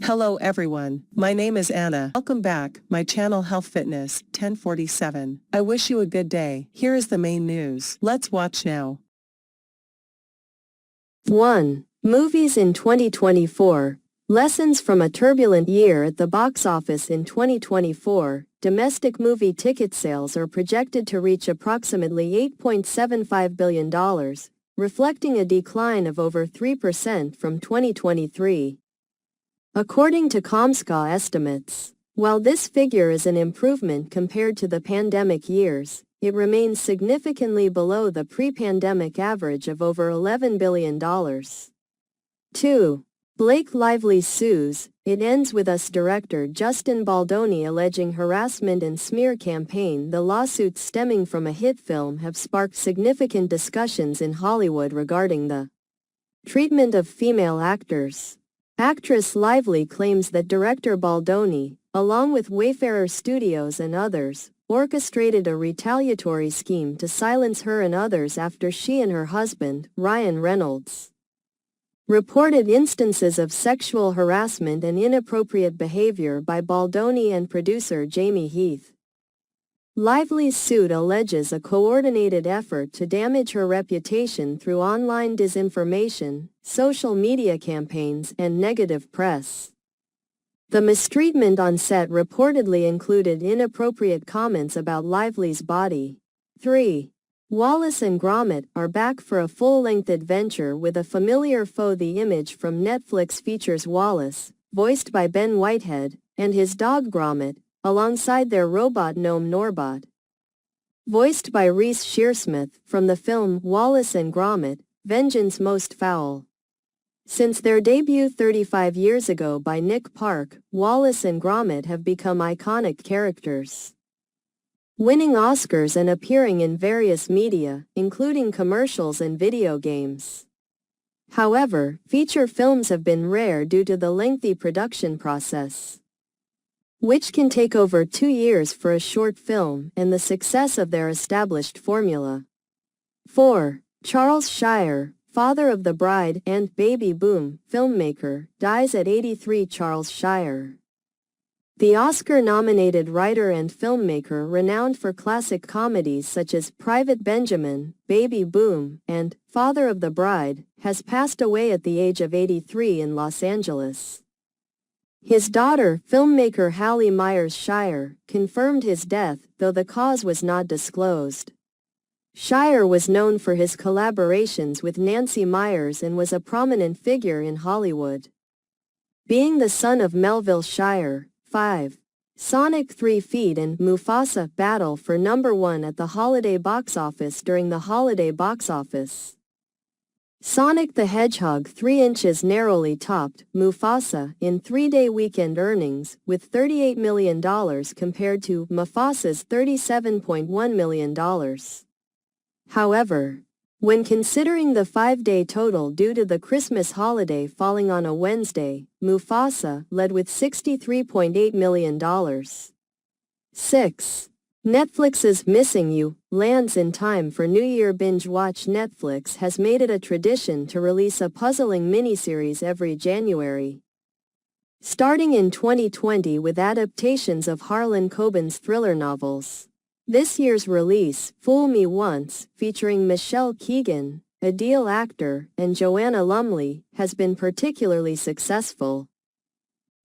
Hello everyone, my name is Anna. Welcome back, my channel Health Fitness 1047. I wish you a good day. Here is the main news. Let's watch now. 1. Movies in 2024. Lessons from a turbulent year at the box office in 2024. Domestic movie ticket sales are projected to reach approximately $8.75 billion, reflecting a decline of over 3% from 2023. According to Comscore estimates, while this figure is an improvement compared to the pandemic years, it remains significantly below the pre-pandemic average of over $11 billion. 2. Blake Lively sues. It ends with US director Justin Baldoni alleging harassment and smear campaign. The lawsuits stemming from a hit film have sparked significant discussions in Hollywood regarding the treatment of female actors. Actress Lively claims that director Baldoni, along with Wayfarer Studios and others, orchestrated a retaliatory scheme to silence her and others after she and her husband, Ryan Reynolds, reported instances of sexual harassment and inappropriate behavior by Baldoni and producer Jamie Heath. Lively's suit alleges a coordinated effort to damage her reputation through online disinformation, social media campaigns, and negative press. The mistreatment on set reportedly included inappropriate comments about Lively's body. 3. Wallace and Gromit are back for a full-length adventure with a familiar foe. The image from Netflix features Wallace, voiced by Ben Whitehead, and his dog Gromit, alongside their robot gnome Norbot, voiced by Reese Shearsmith, from the film Wallace and Gromit: Vengeance Most Foul. Since their debut 35 years ago by Nick Park, Wallace and Gromit have become iconic characters, winning Oscars and appearing in various media, including commercials and video games. However, feature films have been rare due to the lengthy production process, which can take over 2 years for a short film, and the success of their established formula. 4. Charles Shire, father of the bride and Baby Boom filmmaker, dies at 83. Charles Shire, the Oscar-nominated writer and filmmaker renowned for classic comedies such as Private Benjamin, Baby Boom, and Father of the Bride, has passed away at the age of 83 in Los Angeles. His daughter, filmmaker Hallie Myers Shire, confirmed his death, though the cause was not disclosed. Shire was known for his collaborations with Nancy Myers and was a prominent figure in Hollywood, being the son of Melville Shire. 5. Sonic 3 Feet and Mufasa battle for number 1 at the holiday box office. During the holiday box office, Sonic the Hedgehog 3 inches narrowly topped Mufasa in 3-day weekend earnings, with $38 million compared to Mufasa's $37.1 million. However, when considering the 5-day total due to the Christmas holiday falling on a Wednesday, Mufasa led with $63.8 million. 6. Netflix's Missing You lands in time for New Year binge watch. Netflix has made it a tradition to release a puzzling miniseries every January, starting in 2020 with adaptations of Harlan Coben's thriller novels. This year's release, Fool Me Once, featuring Michelle Keegan, Adele Actor, and Joanna Lumley, has been particularly successful,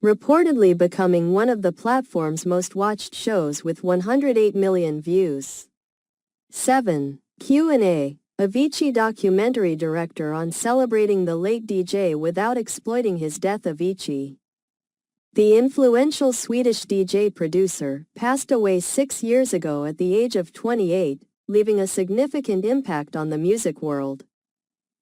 reportedly becoming one of the platform's most watched shows with 108 million views. 7. Q&A. Avicii documentary director on celebrating the late DJ without exploiting his death. Avicii, the influential Swedish DJ producer, passed away 6 years ago at the age of 28, leaving a significant impact on the music world.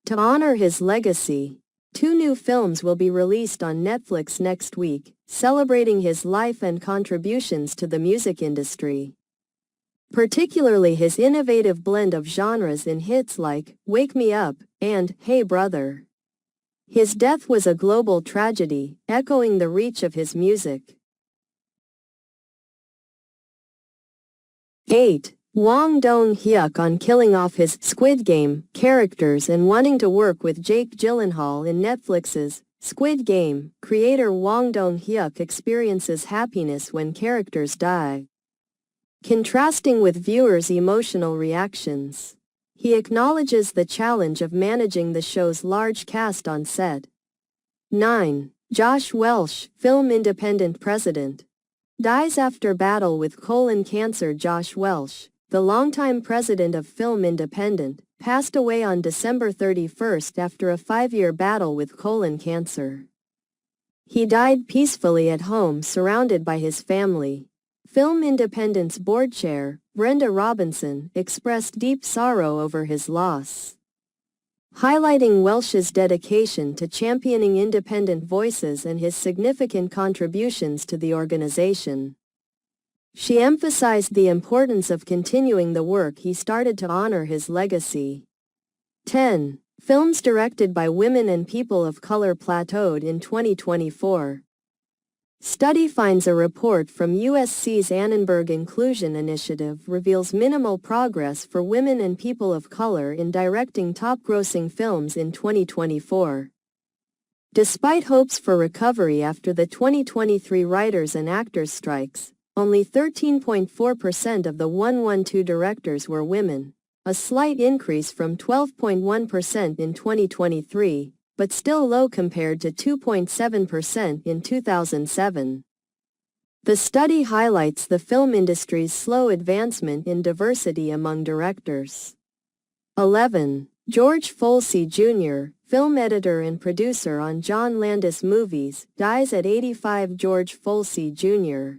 To honor his legacy, 2 new films will be released on Netflix next week, celebrating his life and contributions to the music industry, particularly his innovative blend of genres in hits like Wake Me Up and Hey Brother. His death was a global tragedy, echoing the reach of his music. 8. Wong Dong-hyuk on killing off his Squid Game characters and wanting to work with Jake Gyllenhaal in Netflix's Squid Game, creator Wang Dong-hyuk experiences happiness when characters die, contrasting with viewers' emotional reactions. He acknowledges the challenge of managing the show's large cast on set. 9. Josh Welsh, film independent president, dies after battle with colon cancer. Josh Welsh, the longtime president of Film Independent, passed away on December 31 after a 5-year battle with colon cancer. He died peacefully at home surrounded by his family. Film Independent's board chair, Brenda Robinson, expressed deep sorrow over his loss, highlighting Welsh's dedication to championing independent voices and his significant contributions to the organization. She emphasized the importance of continuing the work he started to honor his legacy. 10. Films directed by women and people of color plateaued in 2024. Study finds a report from USC's Annenberg Inclusion Initiative reveals minimal progress for women and people of color in directing top-grossing films in 2024. Despite hopes for recovery after the 2023 writers and actors strikes, only 13.4% of the 112 directors were women, a slight increase from 12.1% in 2023, but still low compared to 2.7% in 2007. The study highlights the film industry's slow advancement in diversity among directors. 11. George Folsey Jr., film editor and producer on John Landis movies, dies at 85. George Folsey Jr.,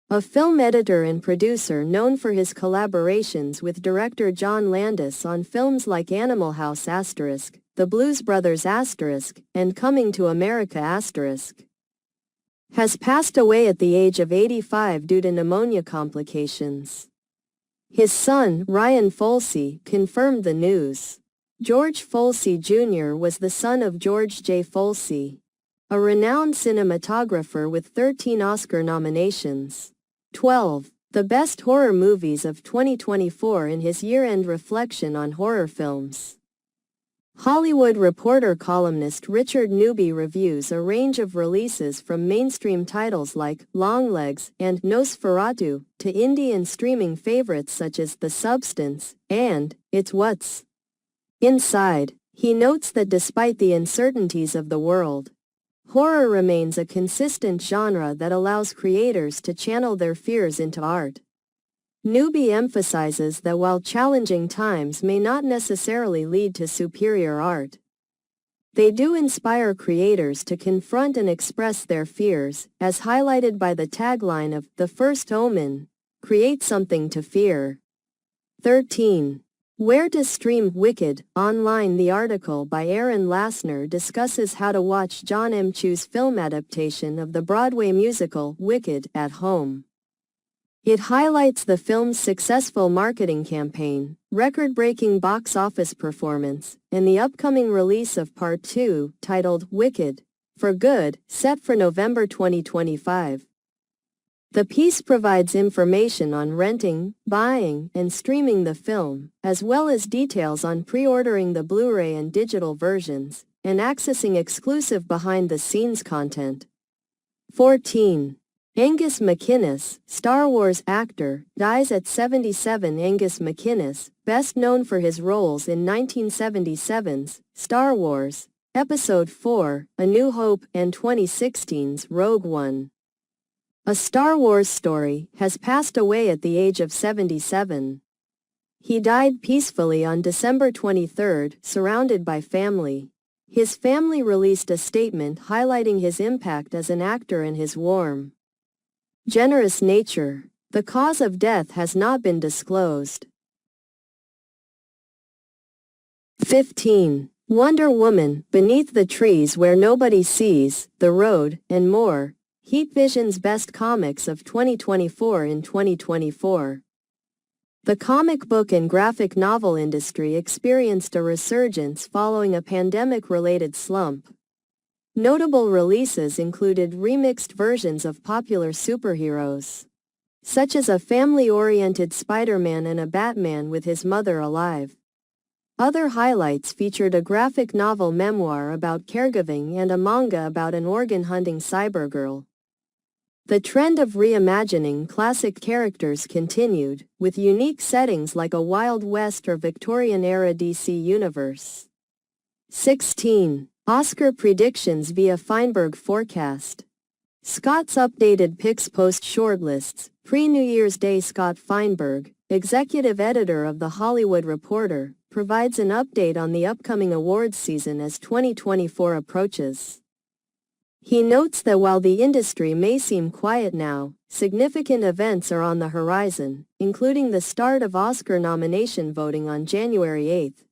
a film editor and producer known for his collaborations with director John Landis on films like Animal House *, The Blues Brothers *, and Coming to America *, has passed away at the age of 85 due to pneumonia complications. His son, Ryan Folsey, confirmed the news. George Folsey Jr. was the son of George J. Folsey, a renowned cinematographer with 13 Oscar nominations. 12. The best horror movies of 2024 in his year-end reflection on horror films. Hollywood Reporter columnist Richard Newby reviews a range of releases from mainstream titles like Longlegs and Nosferatu to indie and streaming favorites such as The Substance and It's What's Inside. He notes that despite the uncertainties of the world, horror remains a consistent genre that allows creators to channel their fears into art. Newby emphasizes that while challenging times may not necessarily lead to superior art, they do inspire creators to confront and express their fears, as highlighted by the tagline of The First Omen, "Create something to fear." 13. Where to stream Wicked online. The article by Aaron Lassner discusses how to watch John M. Chu's film adaptation of the Broadway musical Wicked at home. It highlights the film's successful marketing campaign, record-breaking box office performance, and the upcoming release of Part 2, titled Wicked for Good, set for November 2025. The piece provides information on renting, buying, and streaming the film, as well as details on pre-ordering the Blu-ray and digital versions, and accessing exclusive behind-the-scenes content. 14. Angus MacInnes, Star Wars actor, dies at 77. Angus MacInnes, best known for his roles in 1977's Star Wars, Episode 4, A New Hope, and 2016's Rogue One, A Star Wars Story, has passed away at the age of 77. He died peacefully on December 23, surrounded by family. His family released a statement highlighting his impact as an actor and his warm, generous nature. The cause of death has not been disclosed. 15. Wonder Woman, Beneath the Trees Where Nobody Sees, The Road, and More. Heat Vision's Best Comics of 2024 in 2024. The comic book and graphic novel industry experienced a resurgence following a pandemic-related slump. Notable releases included remixed versions of popular superheroes, such as a family-oriented Spider-Man and a Batman with his mother alive. Other highlights featured a graphic novel memoir about caregiving and a manga about an organ-hunting cybergirl. The trend of reimagining classic characters continued, with unique settings like a Wild West or Victorian-era DC universe. 16. Oscar predictions via Feinberg forecast. Scott's updated picks post shortlists. Pre-New Year's Day, Scott Feinberg, executive editor of The Hollywood Reporter, provides an update on the upcoming awards season as 2024 approaches. He notes that while the industry may seem quiet now, significant events are on the horizon, including the start of Oscar nomination voting on January 8.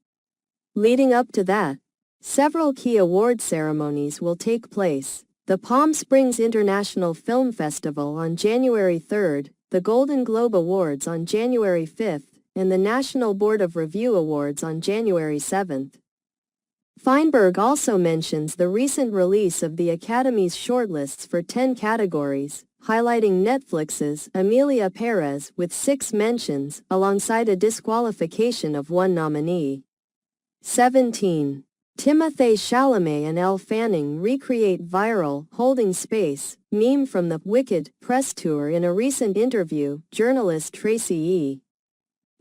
Leading up to that, several key award ceremonies will take place: the Palm Springs International Film Festival on January 3, the Golden Globe Awards on January 5, and the National Board of Review Awards on January 7. Feinberg also mentions the recent release of the Academy's shortlists for 10 categories, highlighting Netflix's Emilia Perez with 6 mentions, alongside a disqualification of 1 nominee. 17. Timothée Chalamet and Elle Fanning recreate viral "Holding Space" meme from the Wicked press tour in a recent interview. Journalist Tracy E.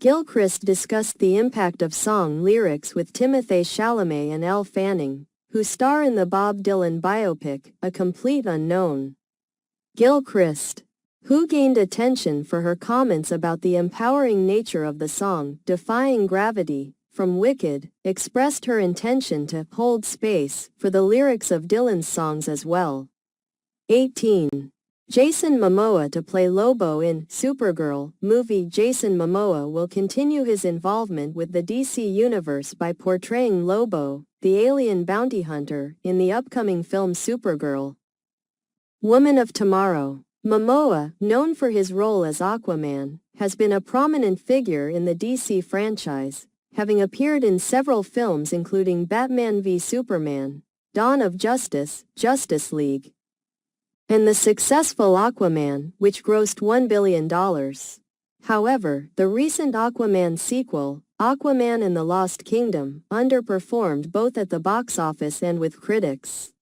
Gilchrist discussed the impact of song lyrics with Timothée Chalamet and Elle Fanning, who star in the Bob Dylan biopic, A Complete Unknown. Gilchrist, who gained attention for her comments about the empowering nature of the song Defying Gravity from Wicked, expressed her intention to hold space for the lyrics of Dylan's songs as well. 18. Jason Momoa to play Lobo in Supergirl movie. Jason Momoa will continue his involvement with the DC Universe by portraying Lobo, the alien bounty hunter, in the upcoming film Supergirl. Woman of Tomorrow. Momoa, known for his role as Aquaman, has been a prominent figure in the DC franchise, having appeared in several films including Batman v Superman, Dawn of Justice, Justice League, and the successful Aquaman, which grossed $1 billion. However, the recent Aquaman sequel, Aquaman and the Lost Kingdom, underperformed both at the box office and with critics.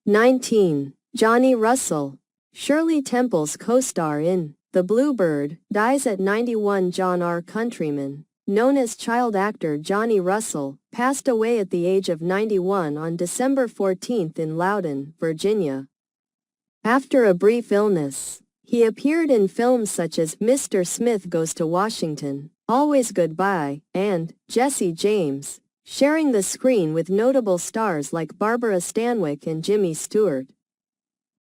19. Johnny Russell. Shirley Temple's co-star in The Bluebird, dies at 91. John R. Countryman, known as child actor Johnny Russell, passed away at the age of 91 on December 14 in Loudoun, Virginia. After a brief illness, he appeared in films such as Mr. Smith Goes to Washington, Always Goodbye, and Jesse James, sharing the screen with notable stars like Barbara Stanwyck and Jimmy Stewart.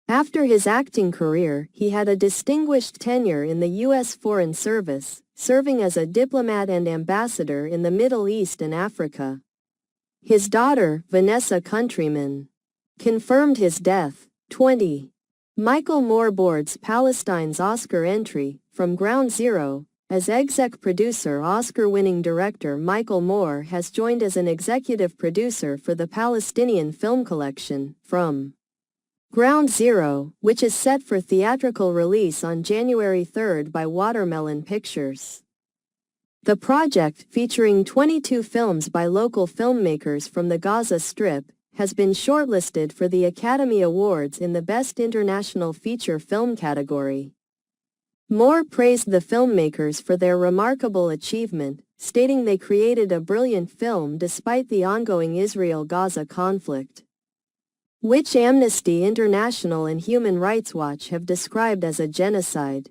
After his acting career, he had a distinguished tenure in the U.S. Foreign Service, serving as a diplomat and ambassador in the Middle East and Africa. His daughter, Vanessa Countryman, confirmed his death. 20. Michael Moore boards Palestine's Oscar entry from Ground Zero. As exec producer, Oscar-winning director Michael Moore has joined as an executive producer for the Palestinian film collection, From Ground Zero, which is set for theatrical release on January 3 by Watermelon Pictures. The project, featuring 22 films by local filmmakers from the Gaza Strip, has been shortlisted for the Academy Awards in the Best International Feature Film category. Moore praised the filmmakers for their remarkable achievement, stating they created a brilliant film despite the ongoing Israel-Gaza conflict, which Amnesty International and Human Rights Watch have described as a genocide.